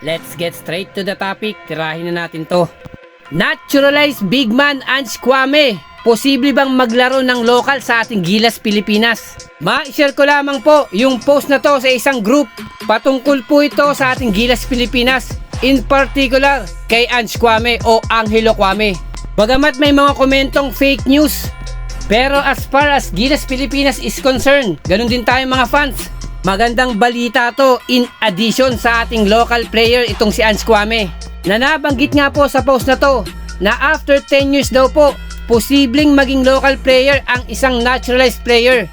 Let's get straight to the topic. Tirahin na natin to. Naturalized big man Ange Kwame. Posible bang maglaro ng local sa ating Gilas, Pilipinas? Ma-share ko lamang po yung post na to sa isang group. Patungkol po ito sa ating Gilas, Pilipinas. In particular, kay Ange Kwame o Angelo Kwame. Bagamat may mga komentong fake news, pero as far as Gilas, Pilipinas is concerned, ganun din tayo mga fans. Magandang balita to in addition sa ating local player itong si Ange Kwame. Na nabanggit nga po sa post na to na after 10 years daw po, posibleng maging local player ang isang naturalized player.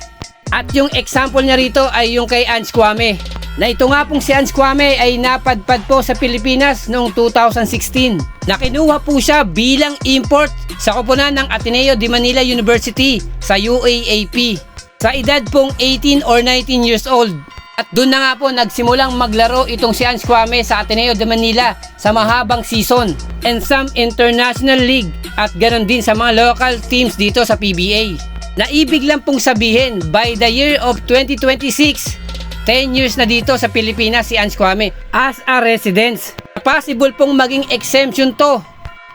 At yung example niya rito ay yung kay Ange Kwame. Na ito nga pong si Ange Kwame ay napadpad po sa Pilipinas noong 2016. Na kinuha po siya bilang import sa koponan ng Ateneo de Manila University sa UAAP. Sa edad pong 18 or 19 years old. At doon na nga po nagsimulang maglaro itong si Ange Kwame sa Ateneo de Manila sa mahabang season and some international league at ganon din sa mga local teams dito sa PBA. Na ibig lang pong sabihin, by the year of 2026, 10 years na dito sa Pilipinas si Ange Kwame as a residence. Possible pong maging exemption to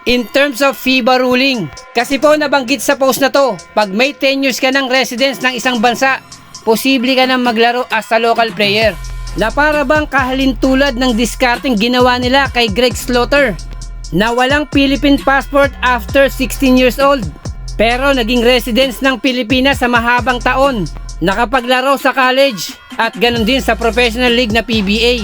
in terms of FIBA ruling. Kasi po nabanggit sa post na to, pag may 10 years ka ng residence ng isang bansa, posible ka nang maglaro as a local player. Na para bang kahalintulad ng discarding ginawa nila kay Greg Slaughter na walang Philippine passport after 16 years old pero naging residence ng Pilipinas sa mahabang taon, nakapaglaro sa college at ganun din sa professional league na PBA.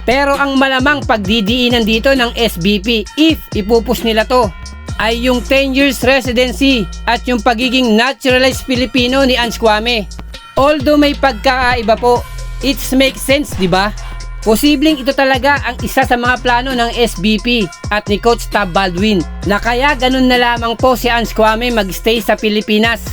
Pero ang malamang pagdidiinan dito ng SBP if ipupush nila to ay yung 10 years residency at yung pagiging naturalized Filipino ni Ange Kwame. Although may pagkakaiba po, it makes sense, di ba? Posibleng ito talaga ang isa sa mga plano ng SBP at ni Coach Tab Baldwin na kaya ganun na lamang po si Ange Kwame magstay sa Pilipinas.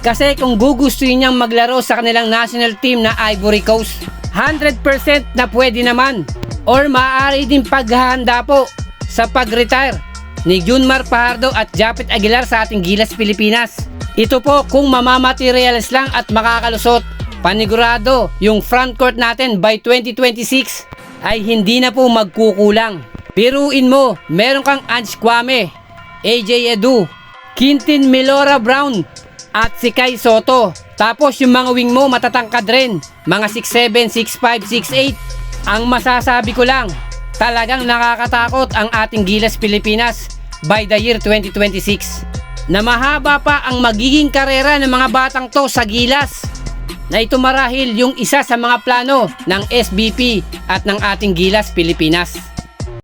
Kasi kung gugustuhin niyang maglaro sa kanilang national team na Ivory Coast, 100% na pwede naman. Or maaari din paghahanda po sa pag-retire ni Junmar Fajardo at Japet Aguilar sa ating Gilas, Pilipinas. Ito po kung mamamaterials lang at makakalusot. Panigurado yung frontcourt natin by 2026 ay hindi na po magkukulang. Biruin mo, meron kang Ange Kwame, AJ Edu, Quintin Melora Brown at si Kai Soto. Tapos yung mga wing mo matatangkad rin, mga 6'7", 6'5", 6'8". Ang masasabi ko lang, talagang nakakatakot ang ating Gilas, Pilipinas by the year 2026. Na mahaba pa ang magiging karera ng mga batang to sa Gilas. Na ito marahil yung isa sa mga plano ng SBP at ng ating Gilas, Pilipinas.